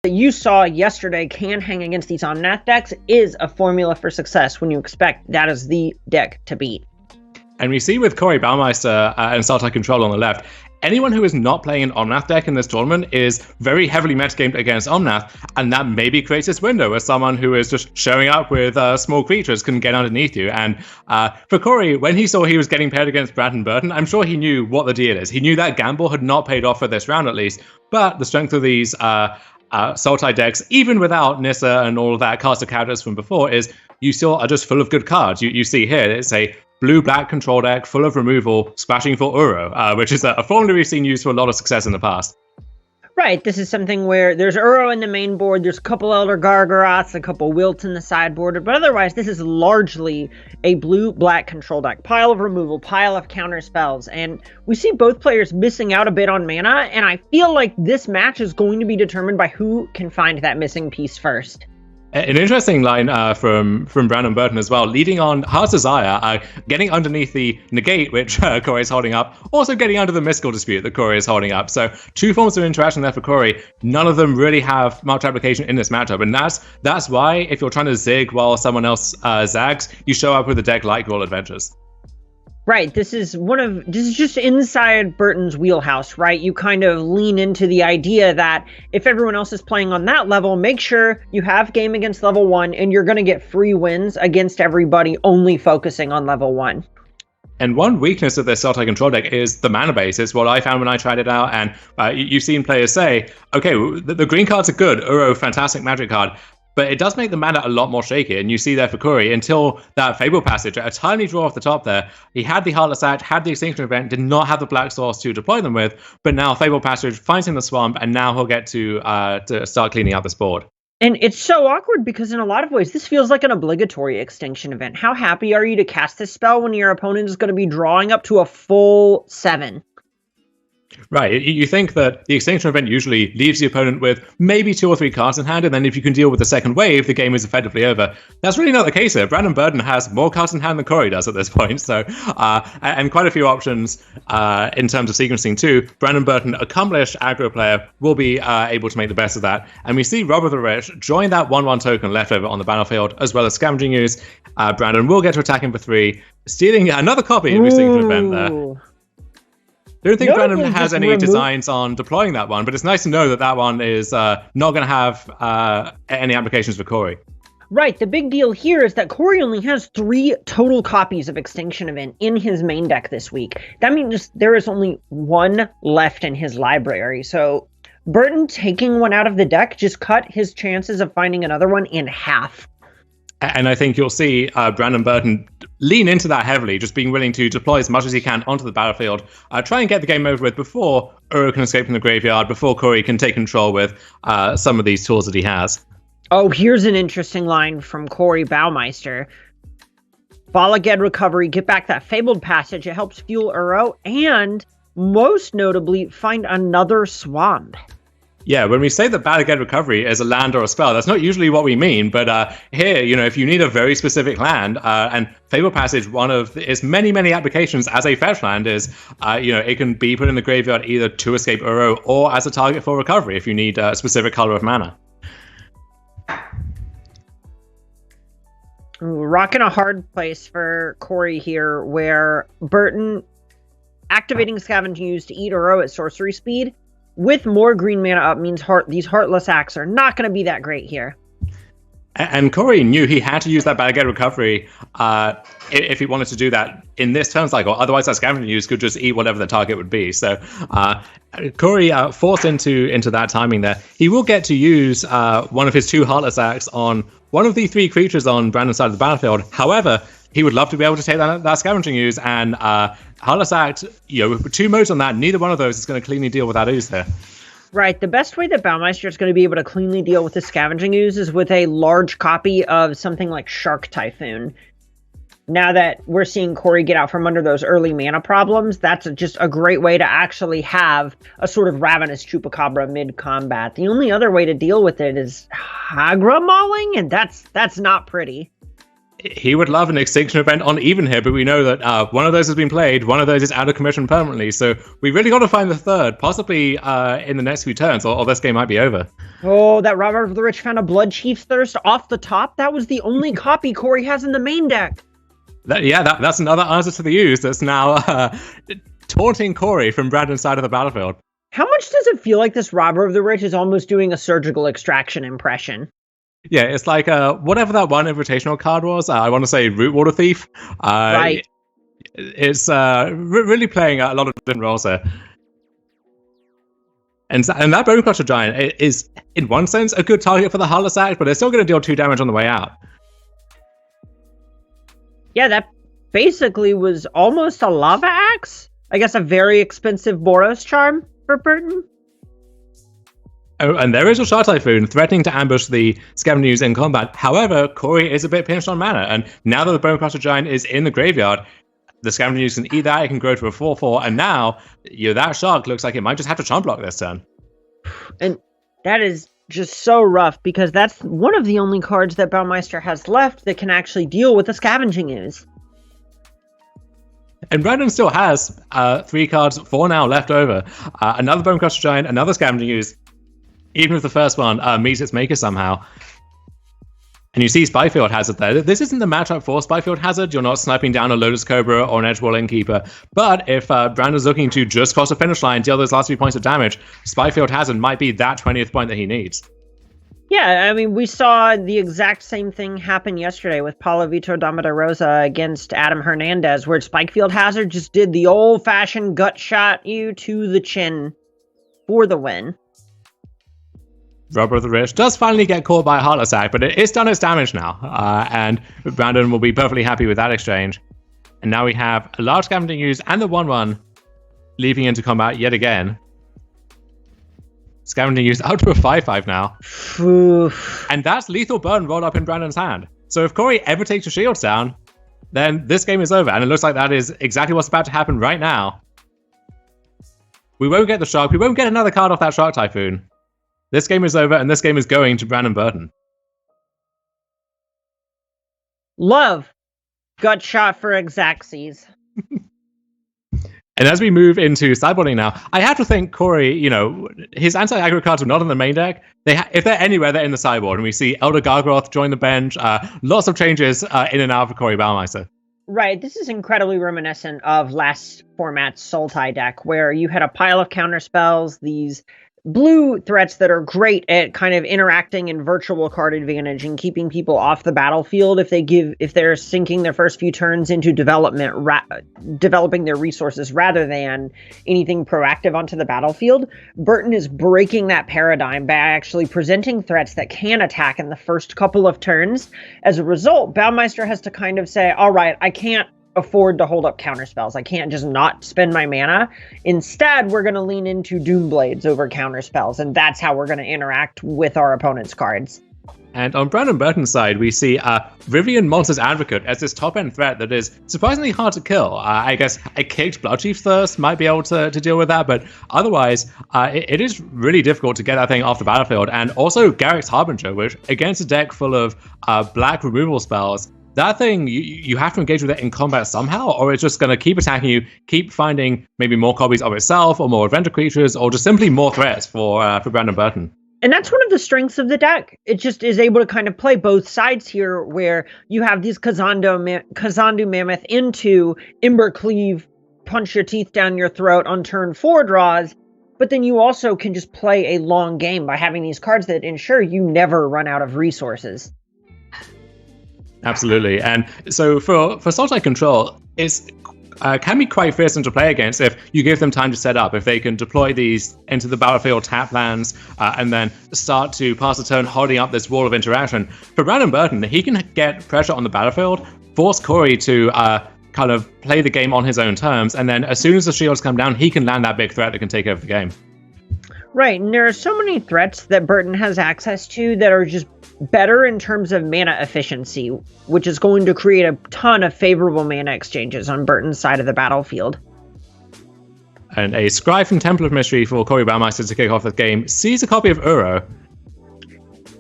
that you saw yesterday can hang against these Omnath decks is a formula for success when you expect that is the deck to beat. And we see with Corey Baumeister and Sultai Control on the left, anyone who is not playing an Omnath deck in this tournament is very heavily metagamed against Omnath, and that maybe creates this window where someone who is just showing up with small creatures can get underneath you. And for Corey, when he saw he was getting paired against Brandon Burton, I'm sure he knew what the deal is. He knew that gamble had not paid off for this round at least, but the strength of these Sultai decks, even without Nissa and all of that cast of characters from before, is you still are just full of good cards. You see here, it's a blue-black control deck full of removal, splashing for Uro, which is a formula we've seen used for a lot of success in the past. Right, this is something where there's Uro in the main board, there's a couple Elder Gargaroths, a couple Wilts in the sideboard, but otherwise this is largely a blue-black control deck. Pile of removal, pile of counter spells, and we see both players missing out a bit on mana, and I feel like this match is going to be determined by who can find that missing piece first. An interesting line from Brandon Burton as well, leading on Heart's Desire, getting underneath the Negate, which Corey is holding up, also getting under the Mystical Dispute that Corey is holding up. So two forms of interaction there for Corey. None of them really have much application in this matchup, and that's why if you're trying to zig while someone else zags, you show up with a deck like Roll Adventures. Right, this is just inside Burton's wheelhouse, right? You kind of lean into the idea that if everyone else is playing on that level, make sure you have game against level 1 and you're going to get free wins against everybody only focusing on level 1. And one weakness of this Sultai Control deck is the mana base. It's what I found when I tried it out, and you've seen players say, okay, the green cards are good, Uro, fantastic magic card, but it does make the mana a lot more shaky, and you see there for Corey, until that Fable Passage, a tiny draw off the top there, he had the Heartless Act, had the Extinction Event, did not have the Black Source to deploy them with, but now Fable Passage finds him the Swamp, and now he'll get to start cleaning out this board. And it's so awkward because in a lot of ways, this feels like an obligatory Extinction Event. How happy are you to cast this spell when your opponent is going to be drawing up to a full 7? Right, you think that the Extinction Event usually leaves the opponent with maybe 2 or 3 cards in hand, and then if you can deal with the second wave, the game is effectively over. That's really not the case here. Brandon Burton has more cards in hand than Corey does at this point, so and quite a few options in terms of sequencing too. Brandon Burton, accomplished aggro player, will be able to make the best of that. And we see Rob of the Rich join that 1/1 token left over on the battlefield, as well as Scavenging Ooze. Brandon will get to attack him for 3, stealing another copy of the Extinction Event there. I don't think Brandon has any designs on deploying that one, but it's nice to know that one is not going to have any applications for Corey. Right, the big deal here is that Corey only has 3 total copies of Extinction Event in his main deck this week. That means there is only 1 left in his library, so Burton taking one out of the deck just cut his chances of finding another one in half. And I think you'll see Brandon Burton lean into that heavily, just being willing to deploy as much as he can onto the battlefield, try and get the game over with before Uro can escape from the graveyard, before Corey can take control with some of these tools that he has. Oh, here's an interesting line from Corey Baumeister. Bala Ged Recovery, get back that Fabled Passage. It helps fuel Uro, and most notably, find another Swamp. Yeah, when we say that Bala Ged Recovery is a land or a spell, that's not usually what we mean. But here, if you need a very specific land, and Fable Passage, one of its many, many applications as a fetch land is, it can be put in the graveyard either to escape Uro or as a target for recovery if you need a specific color of mana. Rocking a hard place for Corey here, where Burton activating Scavenging Ooze to eat Uro at sorcery speed with more green mana up means these Heartless Acts are not going to be that great here. And Corey knew he had to use that Bala Ged Recovery if he wanted to do that in this turn cycle. Otherwise, that Scavenging Ooze could just eat whatever the target would be. So Corey forced into that timing there. He will get to use one of his 2 Heartless Acts on one of the 3 creatures on Brandon's side of the battlefield. However, he would love to be able to take that Scavenging Ooze, and Heartless Act, with 2 modes on that, neither one of those is going to cleanly deal with that ooze there. Right, the best way that Baumeister is going to be able to cleanly deal with the Scavenging Ooze is with a large copy of something like Shark Typhoon. Now that we're seeing Corey get out from under those early mana problems, that's just a great way to actually have a sort of Ravenous Chupacabra mid-combat. The only other way to deal with it is Hagra Mauling, and that's not pretty. he would love an Extinction event on even here, but we know that one of those has been played, one of those is out of commission permanently, so we really got to find the third, possibly in the next few turns, or this game might be over. Oh, that Robber of the Rich found a Blood Chief's Thirst off the top? That was the only copy Corey has in the main deck. That's another answer to the use that's now taunting Corey from Brandon's side of the battlefield. How much does it feel like this Robber of the Rich is almost doing a Surgical Extraction impression? Yeah, it's like whatever that one invitational card was. I want to say Root Water Thief. Right. It's really playing a lot of different roles there. And that Bone Crusher Giant is, in one sense, a good target for the Heartless Act, but it's still going to deal 2 damage on the way out. Yeah, that basically was almost a Lava Axe. I guess a very expensive Boros Charm for Burton. Oh, and there is a Shard Typhoon threatening to ambush the Scavengers in combat. However, Corey is a bit pinched on mana, and now that the Bone Crusher Giant is in the graveyard, the Scavengers can eat that, it can grow to a 4/4, and now that Shark looks like it might just have to chump block this turn. And that is just so rough, because that's one of the only cards that Baumeister has left that can actually deal with the Scavenging Ooze. And Brandon still has 3 cards, 4 now left over. Another Bone Crusher Giant, another Scavenging Ooze, even if the first one meets its maker somehow. And you see Spyfield Hazard there. This isn't the matchup for Spyfield Hazard. You're not sniping down a Lotus Cobra or an Edgewall Innkeeper. But if Brandon's looking to just cross the finish line, deal those last 3 points of damage, Spyfield Hazard might be that 20th point that he needs. Yeah, I mean, we saw the exact same thing happen yesterday with Paulo Vitor Damada Rosa against Adam Hernandez, where Spikefield Hazard just did the old-fashioned gut shot you to the chin for the win. Robber of the Rich does finally get caught by a Heartless Act, but it's done its damage now, and Brandon will be perfectly happy with that exchange. And now we have a large Scavenging Ooze and the 1/1 leaping into combat yet again. Scavenging Ooze out to a 5/5 now. Oof. And that's Lethal Burn rolled up in Brandon's hand. So if Corey ever takes your shields down, then this game is over, and it looks like that is exactly what's about to happen right now. We won't get the Shark, we won't get another card off that Shark Typhoon. This game is over, and this game is going to Brandon Burton. Love. Gut shot for Exaxes. And as we move into sideboarding now, I have to think Corey, his anti-aggro cards are not in the main deck. If they're anywhere, they're in the sideboard. And we see Elder Gargoth join the bench. Lots of changes in and out for Corey Baumeister. Right, this is incredibly reminiscent of last format's Sultai deck, where you had a pile of counterspells, these blue threats that are great at kind of interacting in virtual card advantage and keeping people off the battlefield if they're sinking their first few turns into developing their resources rather than anything proactive onto the battlefield. Burton is breaking that paradigm by actually presenting threats that can attack in the first couple of turns. As a result, Baumeister has to kind of say, all right, I can't afford to hold up counterspells. I can't just not spend my mana. Instead, we're going to lean into Doomblades over counterspells, and that's how we're going to interact with our opponent's cards. And on Brandon Burton's side, we see Rivian Monster's Advocate as this top-end threat that is surprisingly hard to kill. I guess a kicked Bloodchief's Thirst might be able to deal with that, but otherwise, it is really difficult to get that thing off the battlefield. And also Garrick's Harbinger, which against a deck full of black removal spells, that thing, you have to engage with it in combat somehow, or it's just going to keep attacking you, keep finding maybe more copies of itself, or more adventure creatures, or just simply more threats for Brandon Burton. And that's one of the strengths of the deck. It just is able to kind of play both sides here, where you have these Kazandu Mammoth into Embercleave, punch your teeth down your throat on turn 4 draws, but then you also can just play a long game by having these cards that ensure you never run out of resources. Absolutely. And so for Sultai Control, it's can be quite fearsome to play against if you give them time to set up, if they can deploy these into the battlefield tap lands and then start to pass the turn holding up this wall of interaction. For Brandon Burton, he can get pressure on the battlefield, force Corey to kind of play the game on his own terms, and then as soon as the shields come down, he can land that big threat that can take over the game. Right, and there are so many threats that Burton has access to that are just better in terms of mana efficiency, which is going to create a ton of favorable mana exchanges on Burton's side of the battlefield. And a Scry from Temple of Mystery for Corey Baumeister to kick off the game sees a copy of Uro.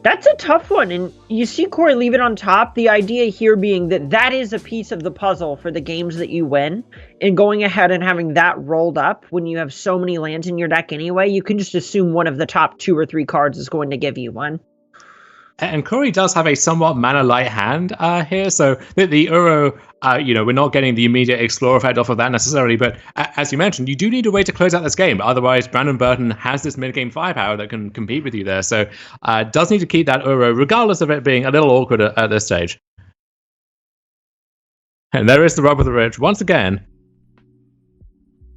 That's a tough one, and you see Corey leave it on top. The idea here being that that is a piece of the puzzle for the games that you win, and going ahead and having that rolled up when you have so many lands in your deck anyway, you can just assume one of the top 2 or 3 cards is going to give you one. And Corey does have a somewhat mana-light hand here, so the Uro, we're not getting the immediate Explorer effect off of that necessarily, but as you mentioned, you do need a way to close out this game. Otherwise, Brandon Burton has this mid-game firepower that can compete with you there, so does need to keep that Uro, regardless of it being a little awkward at this stage. And there is the Rob of the Rich once again.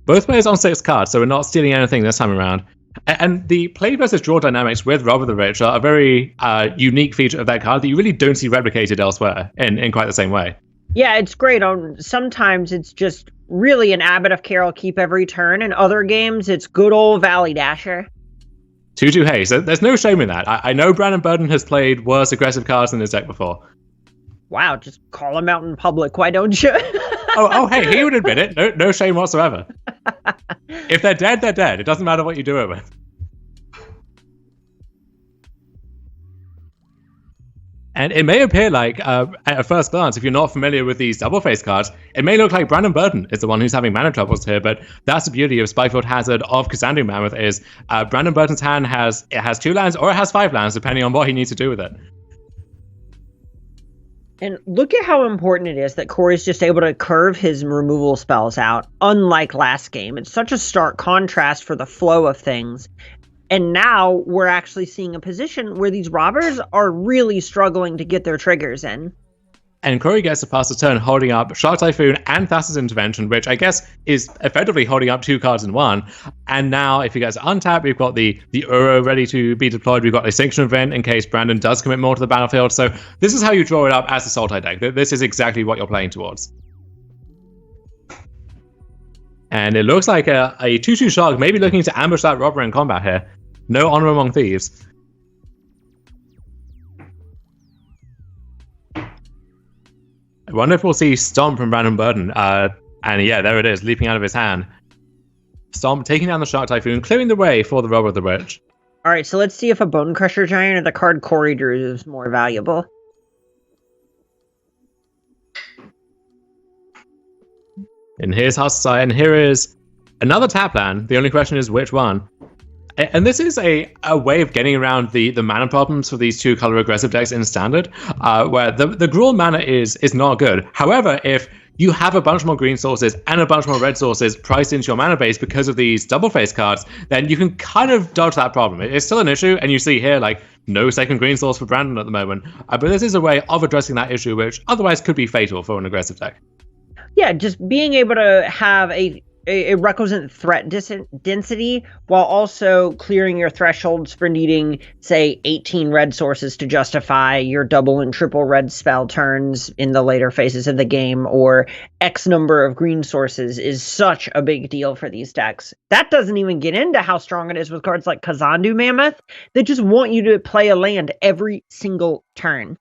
Both players on 6 cards, so we're not stealing anything this time around. And the play versus draw dynamics with Rob of the Rich are a very unique feature of that card that you really don't see replicated elsewhere in quite the same way. Yeah, it's great. Sometimes it's just really an Abbot of Carol keep every turn. In other games, it's good old Valley Dasher. 2/2 haste. There's no shame in that. I know Brandon Burton has played worse aggressive cards in his deck before. Wow, just call him out in public. Why don't you? Hey, he would admit it. No shame whatsoever. If they're dead, they're dead. It doesn't matter what you do it with. And it may appear like, at first glance, if you're not familiar with these double-face cards, it may look like Brandon Burton is the one who's having mana troubles here, but that's the beauty of Spikefield Hazard of Kazandu Mammoth is Brandon Burton's hand has 2 lands or it has 5 lands, depending on what he needs to do with it. And look at how important it is that Corey's just able to curve his removal spells out, unlike last game. It's such a stark contrast for the flow of things. And now we're actually seeing a position where these robbers are really struggling to get their triggers in. And Corey gets to pass the turn holding up Shark Typhoon and Thassa's Intervention, which I guess is effectively holding up 2 cards in one. And now, if he gets untapped, we've got the Uro ready to be deployed. We've got Extinction Event in case Brandon does commit more to the battlefield. So this is how you draw it up as a Sultai deck. This is exactly what you're playing towards. And it looks like a 2/2 Shark may be looking to ambush that robber in combat here. No honor among thieves. I wonder if we'll see Stomp from Brandon Burton. And yeah, there it is, leaping out of his hand. Stomp taking down the Shark Typhoon, clearing the way for the Robber of the Rich. All right, so let's see if a Bone Crusher Giant or the card Corey drew is more valuable. And here's Hustle, and here is another tap land. The only question is which one. And this is a way of getting around the mana problems for these 2 color aggressive decks in Standard, where the Gruul mana is not good. However, if you have a bunch more green sources and a bunch more red sources priced into your mana base because of these double face cards, then you can kind of dodge that problem. It's still an issue, and you see here, like, no second green source for Brandon at the moment. But this is a way of addressing that issue, which otherwise could be fatal for an aggressive deck. Yeah, just being able to have a requisite threat density while also clearing your thresholds for needing, say, 18 red sources to justify your double and triple red spell turns in the later phases of the game, or X number of green sources is such a big deal for these decks. That doesn't even get into how strong it is with cards like Kazandu Mammoth that just want you to play a land every single turn.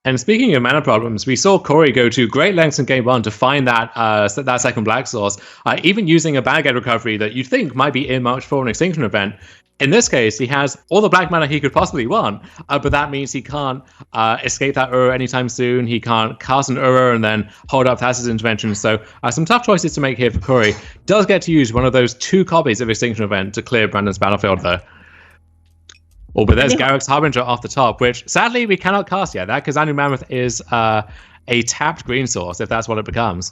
And speaking of mana problems, we saw Corey go to great lengths in Game 1 to find that second black source, even using a bad guide recovery that you'd think might be earmarked for an Extinction Event. In this case, he has all the black mana he could possibly want, but that means he can't escape that Uro anytime soon. He can't cast an Uro and then hold up Thassa's Intervention. So some tough choices to make here for Corey. Does get to use one of those 2 copies of Extinction Event to clear Brandon's battlefield, though. Oh, but there's Garrick's Harbinger off the top, which sadly we cannot cast yet. That Kazandu Mammoth is a tapped green source, if that's what it becomes.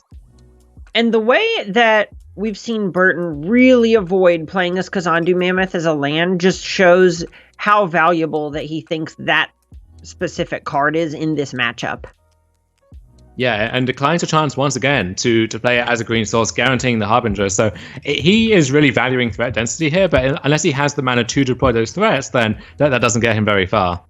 And the way that we've seen Burton really avoid playing this Kazandu Mammoth as a land just shows how valuable that he thinks that specific card is in this matchup. Yeah, and declines a chance once again to play it as a green source, guaranteeing the Harbinger. So he is really valuing threat density here, but unless he has the mana to deploy those threats, then that doesn't get him very far.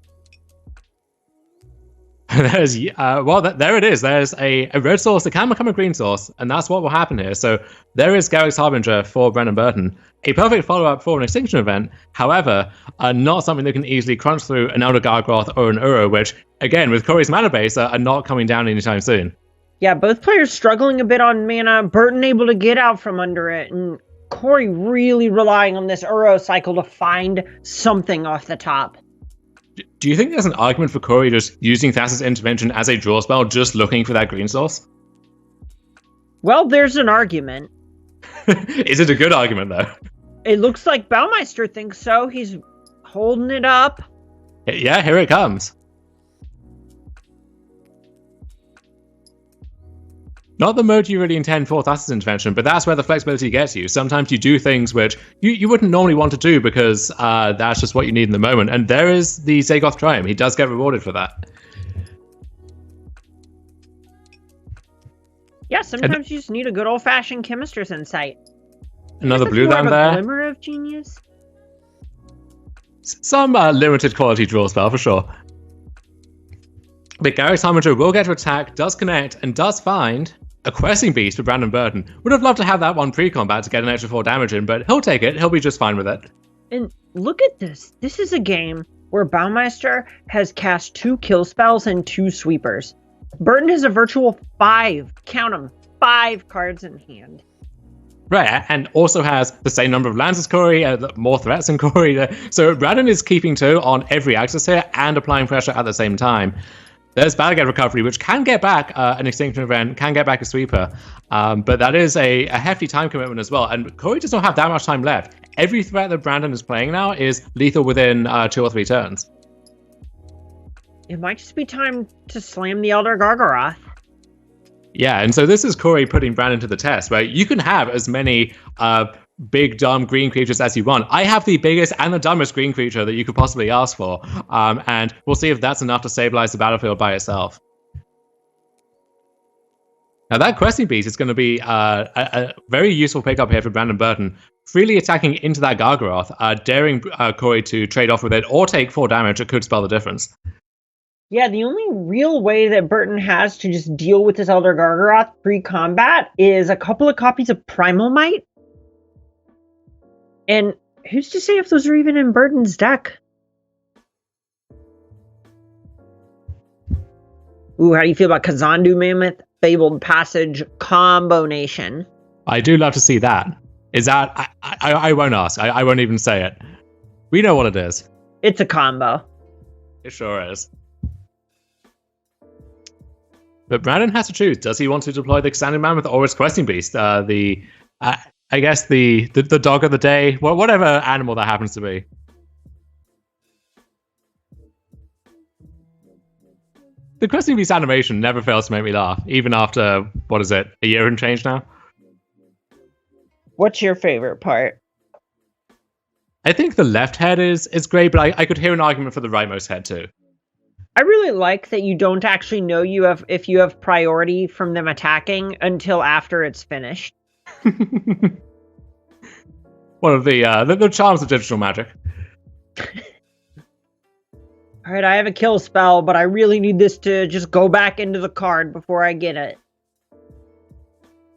There it is. There's a red source that can become a green source, and that's what will happen here. So there is Garrick's Harbinger for Brandon Burton. A perfect follow-up for an Extinction Event, however, not something that can easily crunch through an Elder Gargoth or an Uro, which, again, with Corey's mana base, are not coming down anytime soon. Yeah, both players struggling a bit on mana, Burton able to get out from under it, and Corey really relying on this Uro cycle to find something off the top. Do you think there's an argument for Corey just using Thassa's Intervention as a draw spell, just looking for that green source? Well, there's an argument. Is it a good argument, though? It looks like Baumeister thinks so. He's holding it up. Yeah, here it comes. Not the mode you really intend for Thassa's Intervention, but that's where the flexibility gets you. Sometimes you do things which you wouldn't normally want to do because that's just what you need in the moment. And there is the Zagoth Triumph. He does get rewarded for that. Yeah, sometimes you just need a good old-fashioned chemister's insight. Another blue down there. A glimmer of genius. Some limited quality draw spell for sure. But Garrick's Harbinger will get to attack, does connect, and does find a Questing Beast for Brandon Burton. Would have loved to have that one pre-combat to get an extra 4 damage in, but he'll take it. He'll be just fine with it. And look at this. This is a game where Baumeister has cast 2 kill spells and 2 sweepers. Burton has a virtual 5, count them, 5 cards in hand. Right, and also has the same number of lands as Corey, more threats than Corey. So Brandon is keeping 2 on every axis here and applying pressure at the same time. There's Battlegate Recovery, which can get back an Extinction Event, can get back a Sweeper, but that is a hefty time commitment as well. And Corey does not have that much time left. Every threat that Brandon is playing now is lethal within 2 or 3 turns. It might just be time to slam the Elder Gargaroth. Yeah, and so this is Corey putting Brandon to the test, where you can have as many big, dumb green creatures as you want. I have the biggest and the dumbest green creature that you could possibly ask for, and we'll see if that's enough to stabilize the battlefield by itself. Now that Questing Beast is going to be a very useful pickup here for Brandon Burton, freely attacking into that Gargaroth, daring Corey to trade off with it or take 4 damage. It could spell the difference. Yeah, the only real way that Burton has to just deal with this Elder Gargaroth pre-combat is a couple of copies of Primal Might. And who's to say if those are even in Burton's deck? Ooh, how do you feel about Kazandu Mammoth, Fabled Passage, Combo Nation? I do love to see that. Is that... I won't ask. I won't even say it. We know what it is. It's a combo. It sure is. But Brandon has to choose. Does he want to deploy the Kazandu Mammoth or his Questing Beast? I guess the dog of the day, whatever animal that happens to be. The Questing Beast animation never fails to make me laugh, even after, what is it, a year and change now? What's your favorite part? I think the left head is great, but I could hear an argument for the rightmost head too. I really like that you don't actually know if you have priority from them attacking until after it's finished. One of the charms of digital magic. Alright, I have a kill spell, but I really need this to just go back into the card before I get it.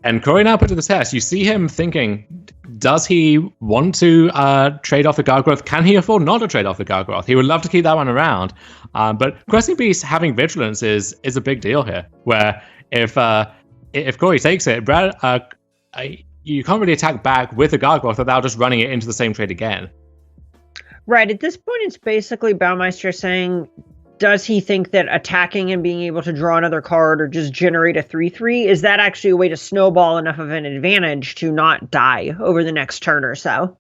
And Corey now put to the test. You see him thinking, does he want to trade off the Gargaroth? Can he afford not to trade off the Gargaroth? He would love to keep that one around. But Questing Beast having Vigilance is a big deal here, where if Corey takes it, you can't really attack back with the Gargaroth without just running it into the same trade again. Right, at this point it's basically Baumeister saying, does he think that attacking and being able to draw another card or just generate a 3/3, is that actually a way to snowball enough of an advantage to not die over the next turn or so?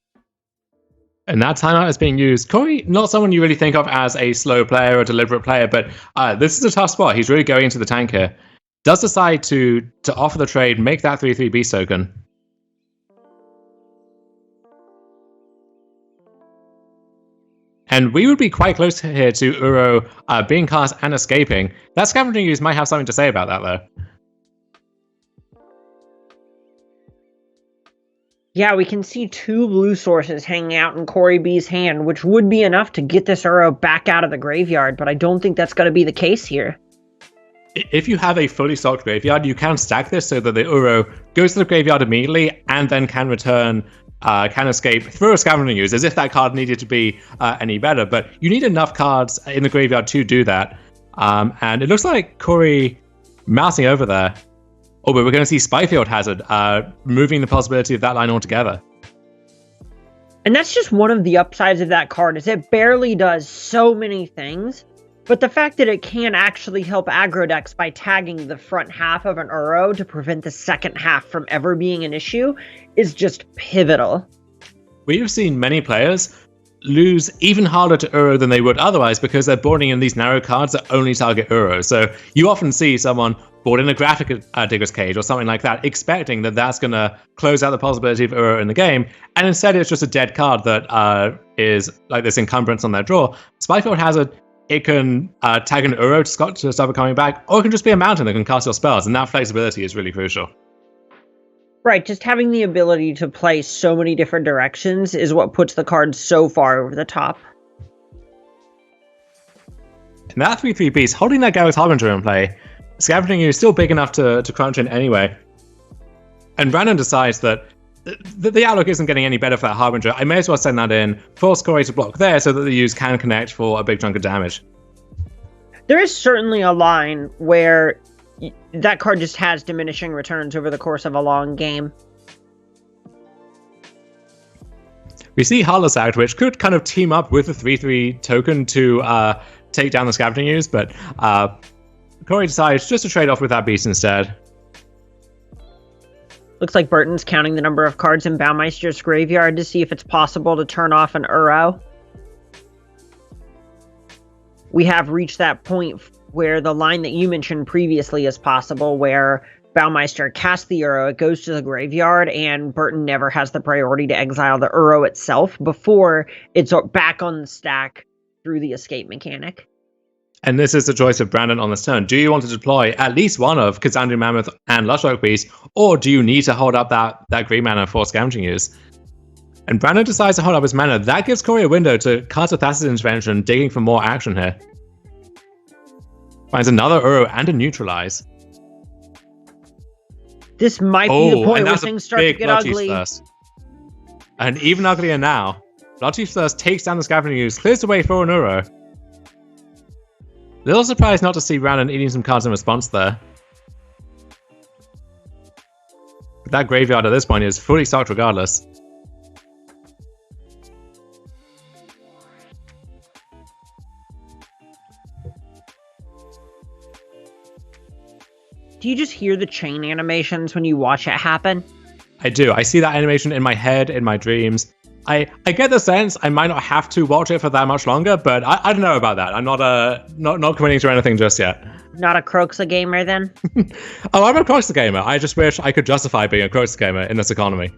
And that timeout is being used. Corey, not someone you really think of as a slow player or deliberate player, but this is a tough spot. He's really going into the tank here. Does decide to offer the trade, make that 3/3 Beast token. And we would be quite close here to Uro being cast and escaping. That Scavenging Ooze might have something to say about that, though. Yeah, we can see 2 blue sources hanging out in Corey B's hand, which would be enough to get this Uro back out of the graveyard, but I don't think that's going to be the case here. If you have a fully stocked graveyard, you can stack this so that the Uro goes to the graveyard immediately and then can return, can escape through a Scavenging Ooze, as if that card needed to be any better. But you need enough cards in the graveyard to do that. And it looks like Corey mousing over there. Oh, but we're going to see Spyfield Hazard, removing the possibility of that line altogether. And that's just one of the upsides of that card, is it barely does so many things. But the fact that it can actually help aggro decks by tagging the front half of an Uro to prevent the second half from ever being an issue is just pivotal. We've seen many players lose even harder to Uro than they would otherwise because they're boarding in these narrow cards that only target Uro. So you often see someone board in a graphic Digger's Cage or something like that, expecting that that's going to close out the possibility of Uro in the game, and instead it's just a dead card that is like this encumbrance on their draw. Spikefield Hazard, it can tag an Uro to stop it coming back, or it can just be a mountain that can cast your spells, and that flexibility is really crucial. Right, just having the ability to play so many different directions is what puts the card so far over the top. And that 3/3 piece, holding that Garrus Harbinger in play, Scavenging is still big enough to crunch in anyway. And Brandon decides that the outlook isn't getting any better for that Harbinger. I may as well send that in, force Corey to block there so that the use can connect for a big chunk of damage. There is certainly a line where that card just has diminishing returns over the course of a long game. We see Heartless Act, which could kind of team up with the 3/3 token to take down the Scavenging use, but Corey decides just to trade off with that beast instead. Looks like Burton's counting the number of cards in Baumeister's graveyard to see if it's possible to turn off an Uro. We have reached that point where the line that you mentioned previously is possible, where Baumeister casts the Uro, it goes to the graveyard, and Burton never has the priority to exile the Uro itself before it's back on the stack through the escape mechanic. And this is the choice of Brandon on this turn. Do you want to deploy at least one of Kazandri Mammoth and Lushrock Beast, or do you need to hold up that green mana for Scavenging use? And Brandon decides to hold up his mana. That gives Corey a window to cast a Thassa's Intervention, digging for more action here. Finds another Uro and a Neutralize. This might be the point where things start to get ugly. Thirst. And even uglier now. Bloodchief's Thirst takes down the Scavenging use, clears the way for an Uro. Little surprised not to see Brandon eating some cards in response there. But that graveyard at this point is fully stocked regardless. Do you just hear the chain animations when you watch it happen? I do. I see that animation in my head, in my dreams. I get the sense I might not have to watch it for that much longer, but I don't know about that. I'm not committing to anything just yet. Not a Croxa gamer, then? Oh, I'm a Croxa gamer. I just wish I could justify being a Croxa gamer in this economy.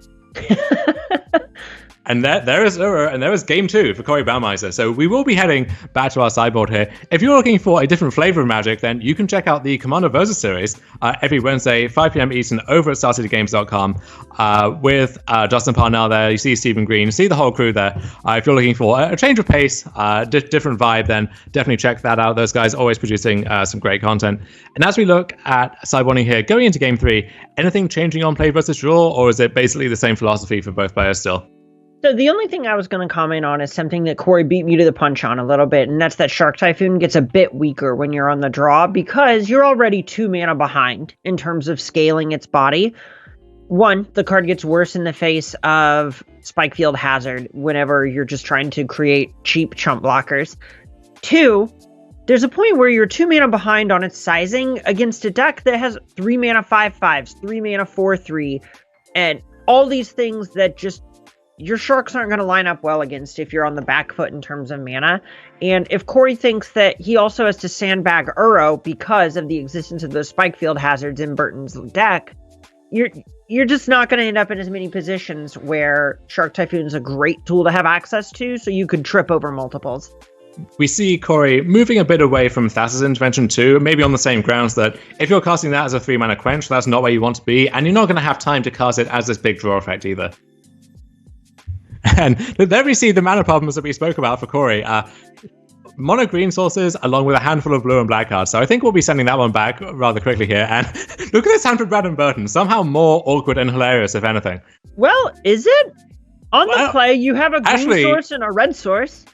And there is Uro, and there is Game 2 for Corey Baumeister. So we will be heading back to our sideboard here. If you're looking for a different flavor of Magic, then you can check out the Commander Versus series every Wednesday, 5 p.m. Eastern, over at StarCityGames.com with Justin Parnell there. You see Stephen Green, you see the whole crew there. If you're looking for a change of pace, different vibe, then definitely check that out. Those guys always producing some great content. And as we look at sideboarding here, going into Game 3, anything changing on play versus draw, or is it basically the same philosophy for both players still? So the only thing I was going to comment on is something that Corey beat me to the punch on a little bit, and that's that Shark Typhoon gets a bit weaker when you're on the draw because you're already 2 mana behind in terms of scaling its body. One, the card gets worse in the face of Spikefield Hazard whenever you're just trying to create cheap chump blockers. Two, there's a point where you're 2 mana behind on its sizing against a deck that has 3 mana 5/5s, 3 mana 4/3, and all these things that just your sharks aren't going to line up well against if you're on the back foot in terms of mana. And if Corey thinks that he also has to sandbag Uro because of the existence of those Spikefield Hazards in Burton's deck, you're just not going to end up in as many positions where Shark Typhoon is a great tool to have access to, so you could trip over multiples. We see Corey moving a bit away from Thassa's Intervention too, maybe on the same grounds that if you're casting that as a 3 mana quench, that's not where you want to be, and you're not going to have time to cast it as this big draw effect either. And there we see the mana problems that we spoke about for Corey. Mono green sources along with a handful of blue and black cards. So I think we'll be sending that one back rather quickly here. And look at this hand for Brandon Burton. Somehow more awkward and hilarious, if anything. Well, is it? On the play, you have a green source and a red source.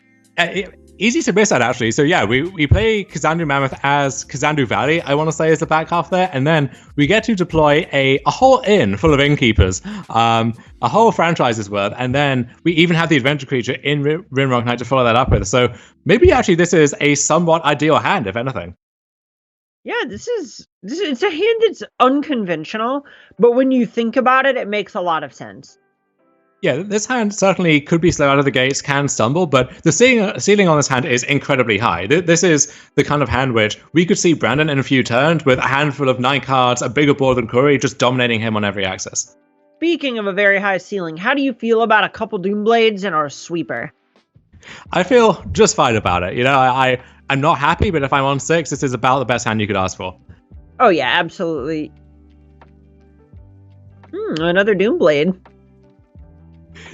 easy to miss that, actually. So yeah, we play Kazandu Mammoth as Kazandu Valley, I want to say, is the back half there, and then we get to deploy a whole inn full of innkeepers, a whole franchise's worth, and then we even have the adventure creature in Rimrock Knight to follow that up with. So maybe actually this is a somewhat ideal hand, if anything. Yeah, it's a hand that's unconventional, but when you think about it, it makes a lot of sense. Yeah, this hand certainly could be slow out of the gates, can stumble, but the ceiling on this hand is incredibly high. This is the kind of hand which we could see Brandon in a few turns with a handful of 9 cards, a bigger board than Corey, just dominating him on every axis. Speaking of a very high ceiling, how do you feel about a couple Doomblades and our sweeper? I feel just fine about it. I'm not happy, but if I'm on 6, this is about the best hand you could ask for. Oh yeah, absolutely. Another Doomblade.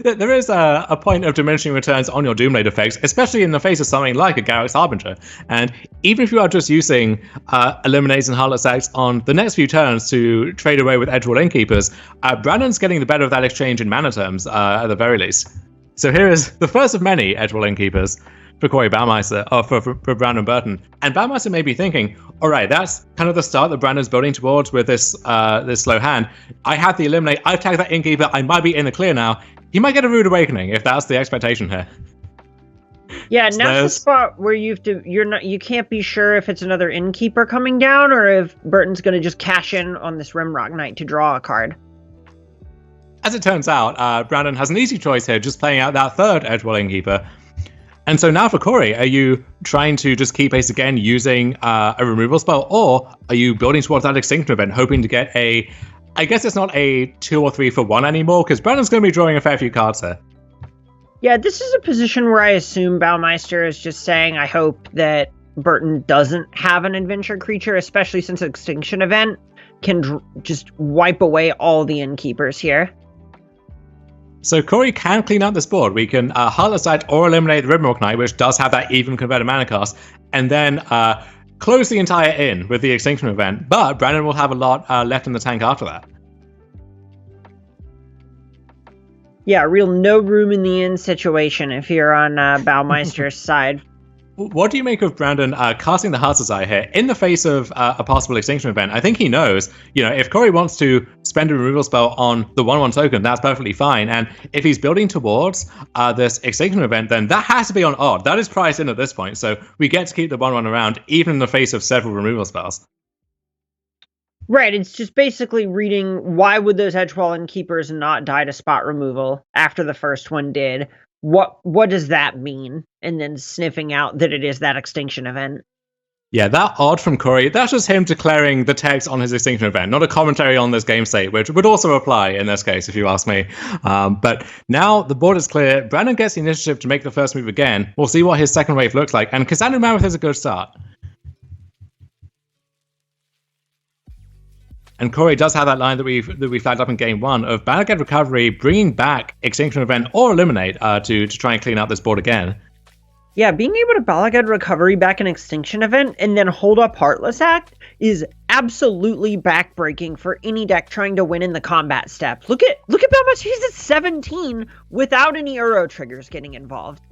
There is a point of diminishing returns on your Doomblade effects, especially in the face of something like a Garruk's Harbinger. And even if you are just using Eliminates and Heartless Acts on the next few turns to trade away with Edgewall Innkeepers, Brandon's getting the better of that exchange in mana terms, at the very least. So here is the first of many Edgewall Innkeepers for Corey Baumeister, or for Brandon Burton. And Baumeister may be thinking, all right, that's kind of the start that Brandon's building towards with this slow hand. I have the Eliminate, I've tagged that Innkeeper, I might be in the clear now. He might get a Rude Awakening if that's the expectation here. Yeah, so now's the spot where you can't be sure if it's another Innkeeper coming down or if Burton's going to just cash in on this Rimrock Knight to draw a card. As it turns out, Brandon has an easy choice here, just playing out that third Edgewall Innkeeper. And so now for Corey, are you trying to just keep pace again using a removal spell, or are you building towards that Extinction event, hoping to get I guess it's not a 2 or 3 for 1 anymore, because Brandon's going to be drawing a fair few cards here. Yeah, this is a position where I assume Baumeister is just saying, I hope that Burton doesn't have an adventure creature, especially since Extinction event can just wipe away all the Innkeepers here. So Corey can clean up this board. We can Heartless Act or eliminate the Rimrock Knight, which does have that even converted mana cost, and then close the entire inn with the Extinction event. But Brandon will have a lot left in the tank after that. Yeah, real no room in the inn situation if you're on Baumeister's side. What do you make of Brandon casting the Heartless Eye here in the face of a possible Extinction event? I think he knows, if Corey wants to spend a removal spell on the 1/1 token, that's perfectly fine. And if he's building towards this Extinction event, then that has to be on odd. That is priced in at this point, so we get to keep the 1/1 around, even in the face of several removal spells. Right, it's just basically reading why would those Edgewall Innkeepers not die to spot removal after the first one did. What does that mean? And then sniffing out that it is that Extinction event. Yeah, that odd from Corey, that's just him declaring the text on his Extinction event, not a commentary on this game state, which would also apply in this case, if you ask me. But now the board is clear. Brandon gets the initiative to make the first move again. We'll see what his second wave looks like. And Kazandu Mammoth is a good start. And Corey does have that line that we flagged up in game 1 of Bala Ged Recovery, bringing back Extinction event or Eliminate to try and clean out this board again. Yeah, being able to Bala Ged Recovery back an Extinction event and then hold up Heartless Act is absolutely backbreaking for any deck trying to win in the combat step. Look at how much he's at 17 without any Uro triggers getting involved.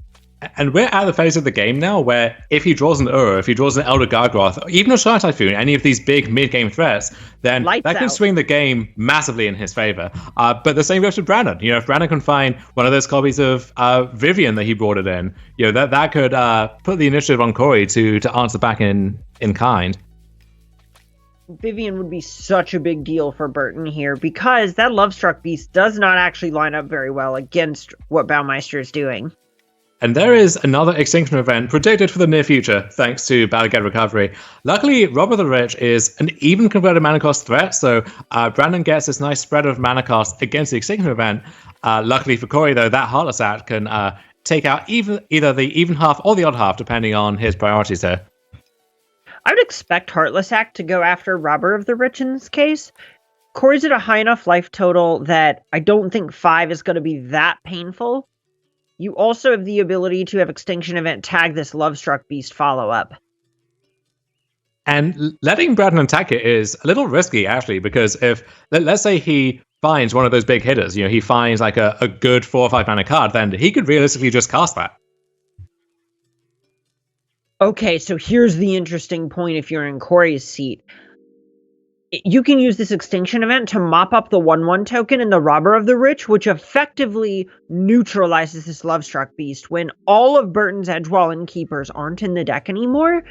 And we're at the phase of the game now where if he draws an Uro, if he draws an Elder Gargoth, or even a Shy Typhoon, any of these big mid-game threats, then that can swing the game massively in his favor. But the same goes to Brandon. If Brandon can find one of those copies of Vivian that he brought it in, that could put the initiative on Corey to answer back in kind. Vivian would be such a big deal for Burton here because that Lovestruck Beast does not actually line up very well against what Baumeister is doing. And there is another Extinction event predicted for the near future, thanks to Bala Ged Recovery. Luckily, Robber the Rich is an even converted mana cost threat, so Brandon gets this nice spread of mana cost against the Extinction event. Luckily for Corey, though, that Heartless Act can take out either the even half or the odd half, depending on his priorities there. I would expect Heartless Act to go after Robber of the Rich in this case. Corey's at a high enough life total that I don't think 5 is going to be that painful. You also have the ability to have Extinction event tag this Lovestruck Beast follow-up. And letting Brandon attack it is a little risky, actually, because if, let's say he finds one of those big hitters, he finds like a good 4 or 5 mana card, then he could realistically just cast that. Okay, so here's the interesting point if you're in Corey's seat. You can use this extinction event to mop up the 1/1 token in the Robber of the Rich, which effectively neutralizes this Lovestruck Beast. When all of Burton's Edgewall Innkeepers aren't in the deck anymore,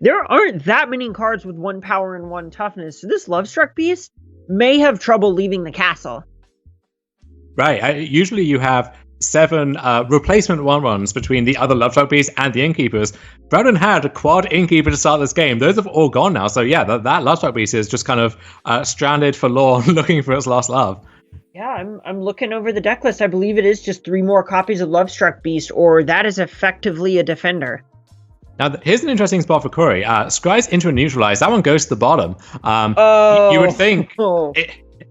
there aren't that many cards with 1 power and 1 toughness, so this Lovestruck Beast may have trouble leaving the castle. Right. Usually you have 7 replacement 1/1s between the other Lovestruck Beasts and the Innkeepers. Burton had a quad Innkeeper to start this game. Those have all gone now. So yeah, that Lovestruck Beast is just kind of stranded forlorn, looking for its lost love. Yeah, I'm looking over the deck list. I believe it is just 3 more copies of Lovestruck Beast, or that is effectively a defender. Now, here's an interesting spot for Corey. Scry's into a neutralize. That one goes to the bottom. You would think...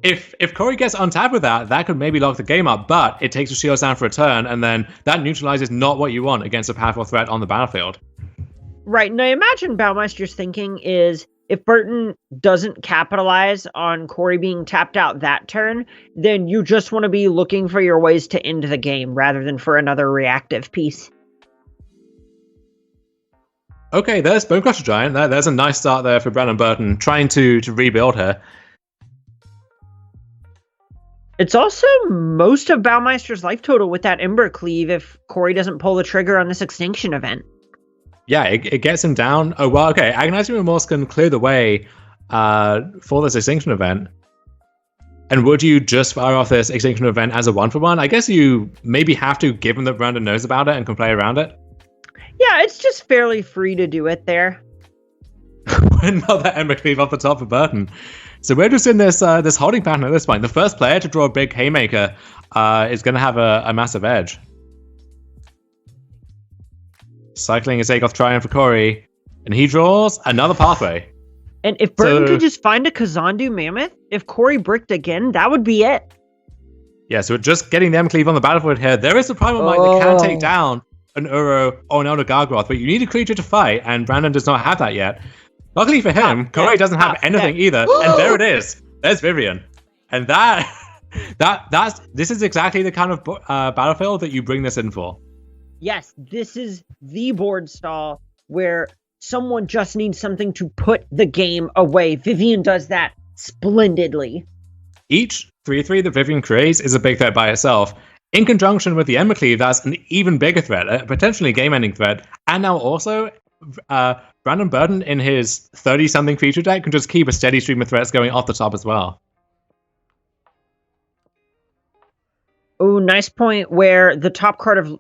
If Corey gets untapped with that, that could maybe lock the game up, but it takes your shields down for a turn, and then that neutralizes not what you want against a powerful threat on the battlefield. Right, and I imagine Baumeister's thinking is, if Burton doesn't capitalize on Corey being tapped out that turn, then you just want to be looking for your ways to end the game, rather than for another reactive piece. Okay, there's Bonecrusher Giant. There's a nice start there for Brandon Burton, trying to rebuild her. It's also most of Baumeister's life total with that Ember Cleave if Corey doesn't pull the trigger on this extinction event. Yeah, it gets him down. Oh, well, okay. Agonizing Remorse can clear the way for this extinction event. And would you just fire off this extinction event as a 1-for-1? I guess you maybe have to, given that Brandon knows about it and can play around it. Yeah, it's just fairly free to do it there. Another Ember Cleave off the top for Burton. So we're just in this holding pattern at this point. The first player to draw a big Haymaker is going to have a massive edge. Cycling a Zagoth Triumph for Corey, and he draws another Pathway. And if Burton could just find a Kazandu Mammoth, if Corey bricked again, that would be it. Yeah, so just getting the Ember Cleave on the battlefield here. There is a Primal Might that can take down an Uro or an Elder Gargoth, but you need a creature to fight, and Brandon does not have that yet. Luckily for him, Corey doesn't have anything either, and there it is. There's Vivian, and this is exactly the kind of battlefield that you bring this in for. Yes, this is the board stall where someone just needs something to put the game away. Vivian does that splendidly. Each 3/3 that Vivian creates is a big threat by itself. In conjunction with the Ember Cleave, that's an even bigger threat, a potentially game-ending threat, and now also Brandon Burton in his 30-something creature deck can just keep a steady stream of threats going off the top as well. Oh, nice point where the top card of...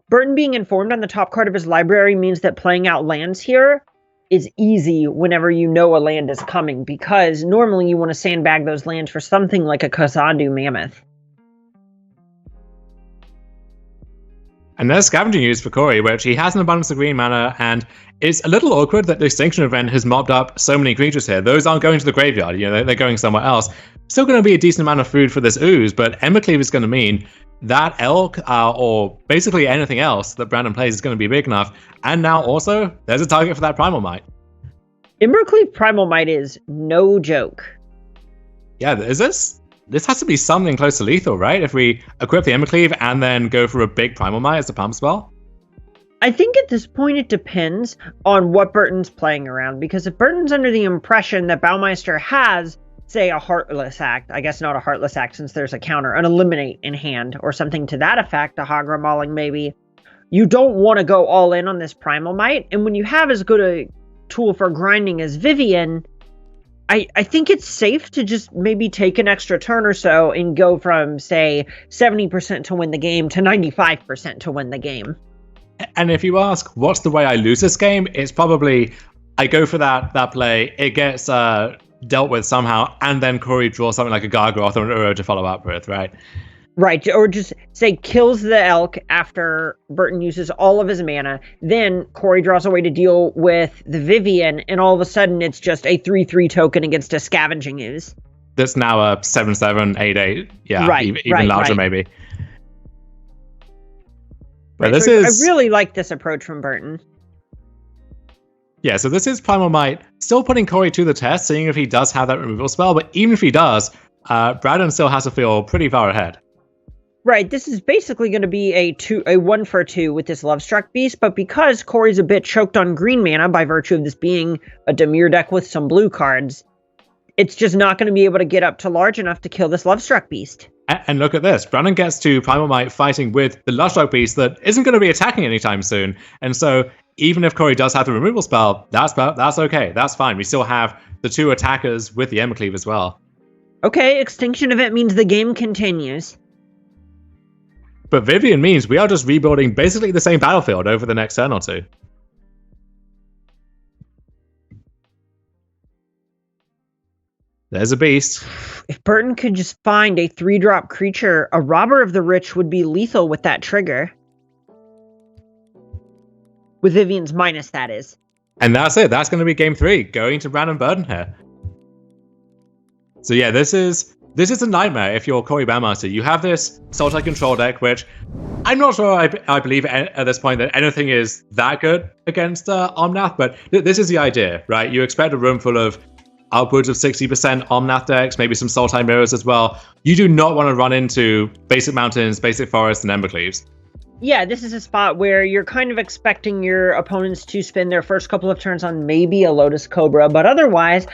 Burton being informed on the top card of his library means that playing out lands here is easy whenever you know a land is coming, because normally you want to sandbag those lands for something like a Kazandu Mammoth. And there's Scavenging Ooze for Corey, which he has an abundance of green mana, and it's a little awkward that the Extinction event has mobbed up so many creatures here. Those aren't going to the graveyard, they're going somewhere else. Still going to be a decent amount of food for this Ooze, but Ember Cleave is going to mean that Elk, or basically anything else that Brandon plays, is going to be big enough. And now also, there's a target for that Primal Might. Ember Cleave Primal Might is no joke. Yeah, is this? This has to be something close to lethal, right? If we equip the Ember Cleave and then go for a big Primal Might as a pump spell? I think at this point it depends on what Burton's playing around, because if Burton's under the impression that Baumeister has, say, a Heartless Act, I guess not a Heartless Act since there's a counter, an Eliminate in hand, or something to that effect, a Hagra Mauling maybe, you don't want to go all in on this Primal Might, and when you have as good a tool for grinding as Vivian, I think it's safe to just maybe take an extra turn or so and go from, say, 70% to win the game to 95% to win the game. And if you ask, what's the way I lose this game? It's probably, I go for that play, it gets dealt with somehow, and then Corey draws something like a Gargoth or an Uro to follow up with, right? Right, or just, say, kills the Elk after Burton uses all of his mana, then Corey draws a way to deal with the Vivian, and all of a sudden it's just a 3/3 token against a Scavenging Ooze. That's now a 7/7, 8/8, yeah, right, even larger maybe. But this is... I really like this approach from Burton. Yeah, so this is Primal Might, still putting Corey to the test, seeing if he does have that removal spell, but even if he does, Brandon still has to feel pretty far ahead. Right, this is basically going to be a 1-for-2 with this Lovestruck Beast, but because Corey's a bit choked on green mana by virtue of this being a Dimir deck with some blue cards, it's just not going to be able to get up to large enough to kill this Lovestruck Beast. And look at this. Brandon gets to Primal Might fighting with the Lovestruck Beast that isn't going to be attacking anytime soon. And so even if Corey does have the removal spell, that's okay. That's fine. We still have the 2 attackers with the Embercleave as well. Okay, Extinction Event means the game continues. But Vivian means we are just rebuilding basically the same battlefield over the next turn or 2. There's a beast. If Burton could just find a 3-drop creature, a Robber of the Rich would be lethal with that trigger. With Vivian's minus, that is. And that's it. That's going to be game 3, going to Brandon Burton here. So yeah, this is a nightmare if you're Corey Baumeister. You have this Sultai control deck, which I'm not sure I believe at this point that anything is that good against Omnath, but this is the idea, right? You expect a room full of upwards of 60% Omnath decks, maybe some Sultai mirrors as well. You do not want to run into basic mountains, basic forests, and Embercleaves. Yeah, this is a spot where you're kind of expecting your opponents to spend their first couple of turns on maybe a Lotus Cobra, but otherwise,